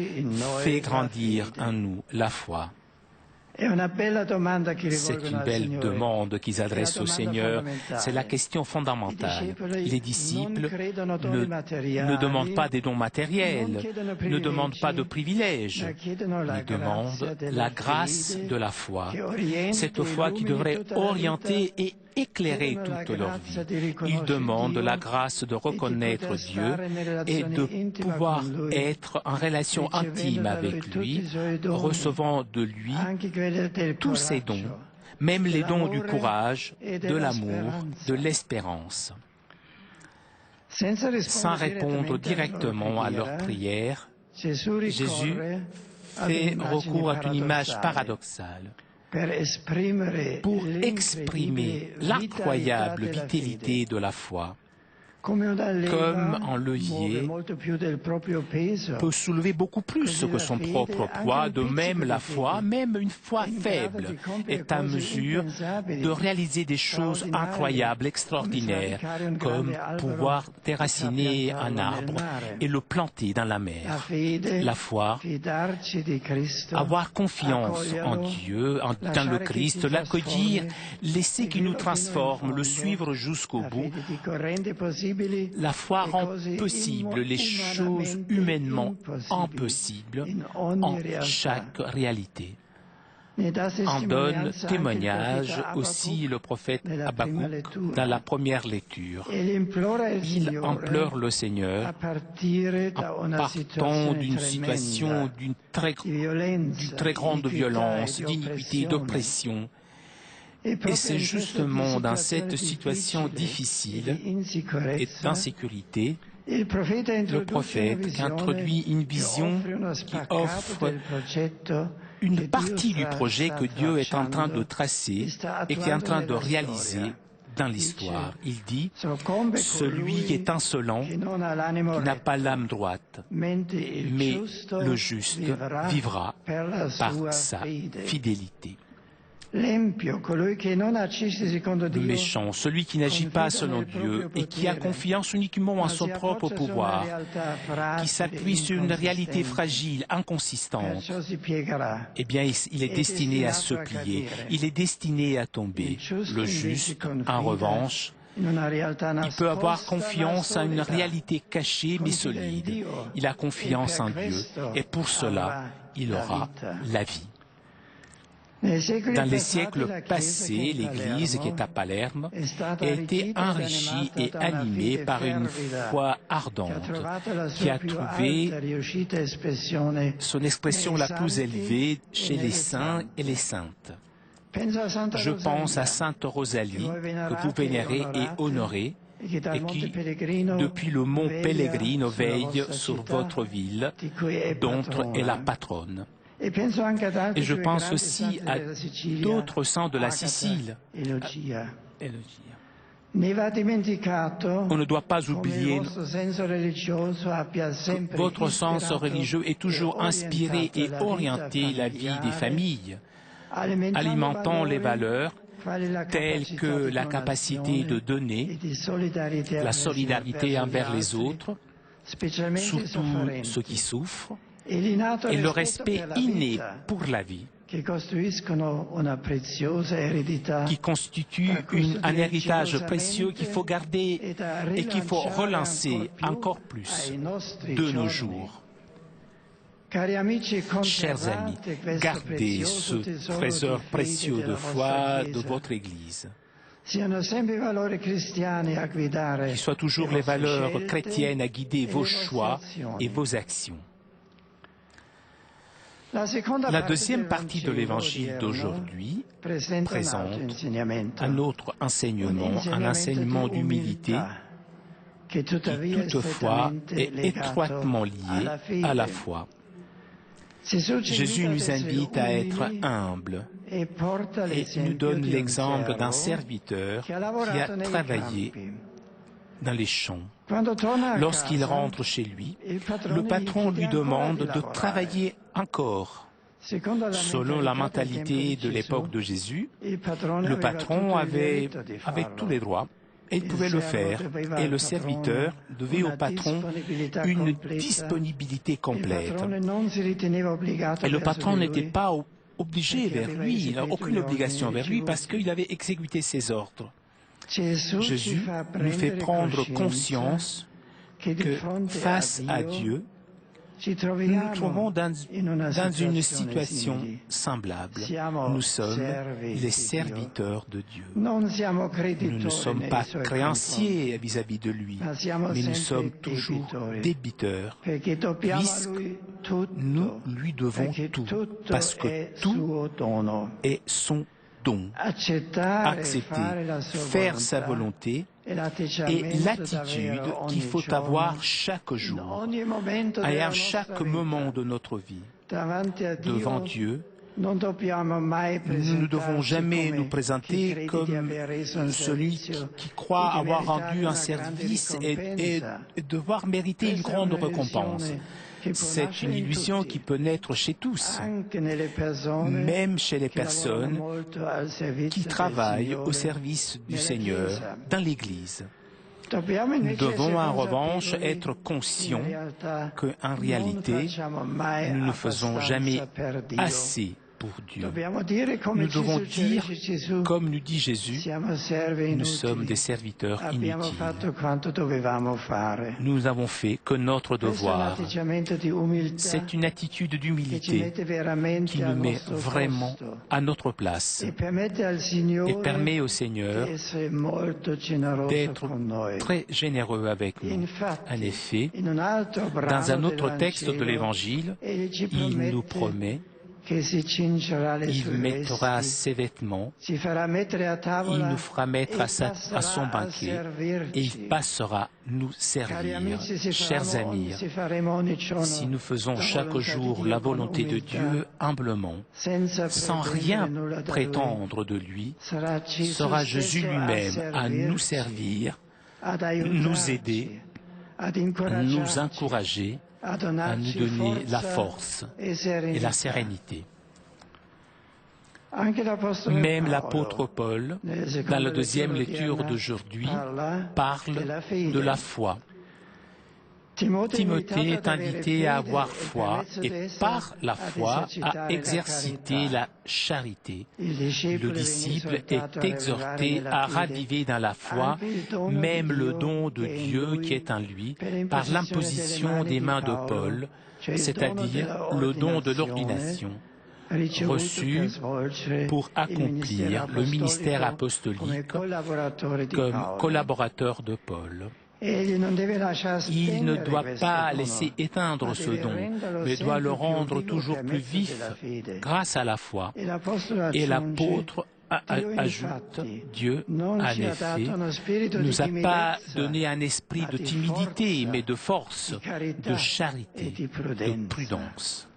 « Fais grandir en nous la foi ». C'est une belle demande qu'ils adressent au Seigneur. C'est la question fondamentale. Les disciples ne demandent pas des dons matériels, ne demandent pas de privilèges. Ils demandent la grâce de la foi. Cette foi qui devrait orienter et éclairer toute leur vie. Ils demandent la grâce de reconnaître Dieu et de pouvoir être en relation intime avec lui, recevant de lui tous ses dons, même les dons du courage, de l'amour, de l'espérance. Sans répondre directement à leurs prières, Jésus fait recours à une image paradoxale pour exprimer l'incroyable vitalité de la foi, comme un levier peut soulever beaucoup plus que son propre poids. De même, la foi, même une foi faible, est à mesure de réaliser des choses incroyables, extraordinaires, comme pouvoir déraciner un arbre et le planter dans la mer. La foi, avoir confiance en Dieu, dans le Christ, l'accueillir, laisser qu'il nous transforme, le suivre jusqu'au bout. La foi rend possible les choses humainement impossibles en chaque réalité. En donne témoignage aussi le prophète Habakkuk dans la première lecture. Il implore le Seigneur en partant d'une situation d'une très grande violence, d'iniquité, d'oppression. Et c'est justement dans cette situation difficile et d'insécurité, le prophète introduit une vision qui offre une partie du projet que Dieu est en train de tracer et qui est en train de réaliser dans l'histoire. Il dit « Celui qui est insolent, qui n'a pas l'âme droite, mais le juste vivra par sa fidélité. » Le méchant, celui qui n'agit pas selon Dieu et qui a confiance uniquement en son propre pouvoir, qui s'appuie sur une réalité fragile, inconsistante, eh bien, il est destiné à se plier, il est destiné à tomber. Le juste, en revanche, il peut avoir confiance en une réalité cachée mais solide. Il a confiance en Dieu et pour cela, il aura la vie. Dans les siècles passés, l'Église qui est à Palerme a été enrichie et animée par une foi ardente qui a trouvé son expression la plus élevée chez les saints et les saintes. Je pense à Sainte Rosalie, que vous vénérez et honorez, et qui, depuis le mont Pellegrino, veille sur votre ville, dont est la patronne. Et je pense aussi à d'autres saints de la Sicile. On ne doit pas oublier que votre sens religieux est toujours inspiré et orienté la vie des familles, alimentant les valeurs telles que la capacité de donner, la solidarité envers les autres, surtout ceux qui souffrent, et le respect inné pour la vie, qui constitue un héritage précieux qu'il faut garder et qu'il faut relancer encore plus de nos jours. Chers amis, gardez ce trésor précieux de foi de votre Église. Qu'il soit toujours les valeurs chrétiennes à guider vos choix et vos actions. La deuxième partie de l'Évangile d'aujourd'hui présente un autre enseignement, un enseignement d'humilité qui toutefois est étroitement lié à la foi. Jésus nous invite à être humbles et nous donne l'exemple d'un serviteur qui a travaillé dans les champs. Lorsqu'il rentre chez lui, le patron lui demande de travailler encore. Selon la mentalité de l'époque de Jésus, le patron avait tous les droits et il pouvait le faire. Et le serviteur devait au patron une disponibilité complète. Et le patron n'était pas obligé vers lui, il n'a aucune obligation vers lui parce qu'il avait exécuté ses ordres. Jésus nous fait prendre conscience que face à Dieu, nous nous trouvons dans une situation semblable. Nous sommes les serviteurs de Dieu. Nous ne sommes pas créanciers vis-à-vis de lui, mais nous sommes toujours débiteurs, puisque nous lui devons tout, parce que tout est son don. Accepter, faire sa volonté et l'attitude qu'il faut avoir chaque jour et à chaque moment de notre vie. Devant Dieu, nous ne devons jamais nous présenter comme celui qui croit avoir rendu un service et devoir mériter une grande récompense. C'est une illusion qui peut naître chez tous, même chez les personnes qui travaillent au service du Seigneur dans l'Église. Nous devons en revanche être conscients qu'en réalité, nous ne faisons jamais assez pour Dieu. Nous devons dire, comme nous dit Jésus, nous sommes des serviteurs inutiles. Nous avons fait que notre devoir. C'est une attitude d'humilité qui nous met vraiment à notre place et permet au Seigneur d'être très généreux avec nous. En effet, dans un autre texte de l'Évangile, il nous promet il mettra ses vêtements, il nous fera mettre à son banquet et il passera nous servir. Chers amis, si nous faisons chaque jour la volonté de Dieu humblement, sans rien prétendre de lui, sera Jésus lui-même à nous servir, nous aider, nous encourager, à nous donner la force et la sérénité. Même l'apôtre Paul, dans la deuxième lecture d'aujourd'hui, parle de la foi. Timothée est invité à avoir foi et par la foi à exercer la charité. Le disciple est exhorté à raviver dans la foi même le don de Dieu qui est en lui par l'imposition des mains de Paul, c'est-à-dire le don de l'ordination, reçu pour accomplir le ministère apostolique comme collaborateur de Paul. Il ne doit pas laisser éteindre ce don, mais doit le rendre toujours plus vif grâce à la foi. Et l'apôtre ajoute, Dieu, en effet, ne nous a pas donné un esprit de timidité, mais de force, de charité, de prudence.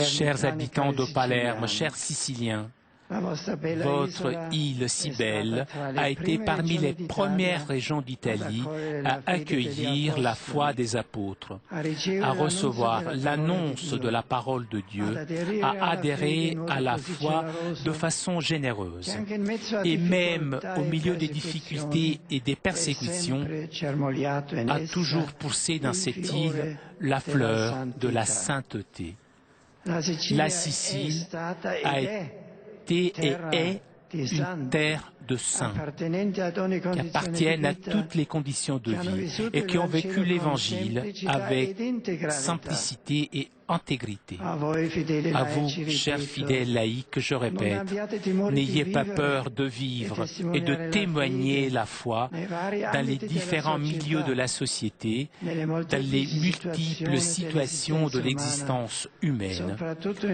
Chers habitants de Palerme, chers Siciliens, votre île si belle a été parmi les premières régions d'Italie à accueillir la foi des apôtres, à recevoir l'annonce de la parole de Dieu, à adhérer à la foi de façon généreuse. Et même au milieu des difficultés et des persécutions, a toujours poussé dans cette île la fleur de la sainteté. La Sicile a été et est une terre de saints qui appartiennent à toutes les conditions de vie et qui ont vécu l'Évangile avec simplicité et intégrité. À vous, chers fidèles laïcs, je répète, n'ayez pas peur de vivre et de témoigner la foi dans les différents milieux de la société, dans les multiples situations de l'existence humaine,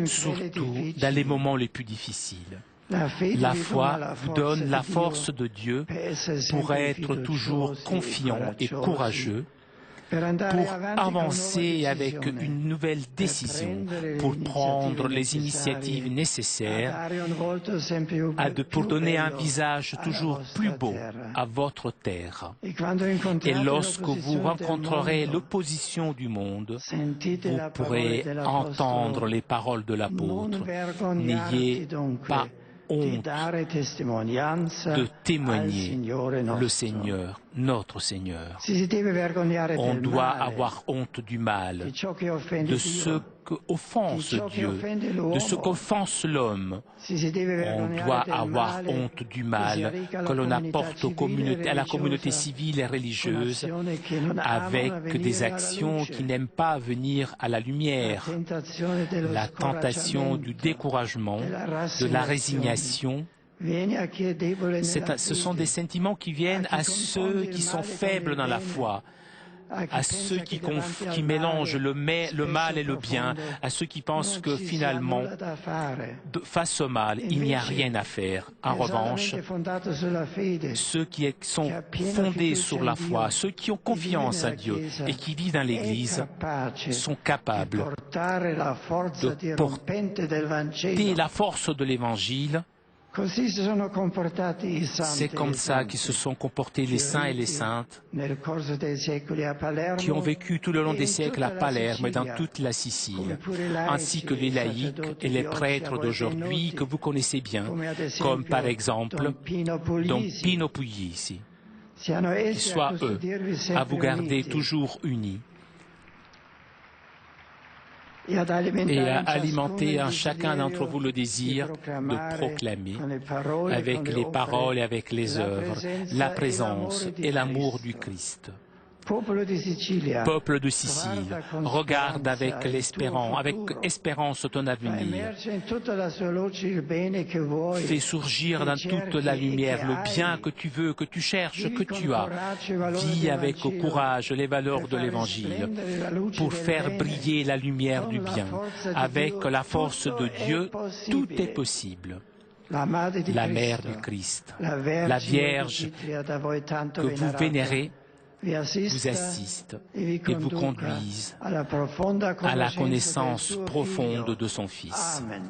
surtout dans les moments les plus difficiles. La foi vous donne la force de Dieu pour être toujours confiant et courageux, pour avancer avec une nouvelle décision, pour prendre les initiatives nécessaires, pour donner un visage toujours plus beau à votre terre. Et lorsque vous rencontrerez l'opposition du monde, vous pourrez entendre les paroles de l'apôtre. N'ayez pas honte de témoigner le Seigneur, notre Seigneur. On doit avoir honte du mal, de ce qu'offense Dieu, de ce qu'offense l'homme. On doit avoir honte du mal que l'on apporte à la communauté civile et religieuse avec des actions qui n'aiment pas venir à la lumière. La tentation du découragement, de la résignation, ce sont des sentiments qui viennent à ceux qui sont faibles dans la foi, à ceux qui mélangent le mal et le bien, à ceux qui pensent que finalement, face au mal, il n'y a rien à faire. En revanche, ceux qui sont fondés sur la foi, ceux qui ont confiance à Dieu et qui vivent dans l'Église, sont capables de porter la force de l'Évangile. C'est comme ça qu'ils se sont comportés les saints et les saintes qui ont vécu tout le long des siècles à Palerme et dans toute la Sicile, ainsi que les laïcs et les prêtres d'aujourd'hui que vous connaissez bien, comme par exemple Don Pino Puglisi. Qu'ils soient eux à vous garder toujours unis et à alimenter en chacun d'entre vous le désir de proclamer, avec les paroles et avec les œuvres, la présence et l'amour du Christ. Peuple de Sicile, regarde avec espérance ton avenir. Fais surgir dans toute la lumière le bien que tu veux, que tu cherches, que tu as. Vis avec courage les valeurs de l'Évangile pour faire briller la lumière du bien. Avec la force de Dieu, tout est possible. La mère du Christ, la Vierge que vous vénérez, vous assiste et vous conduise à la connaissance profonde de son Fils. Amen.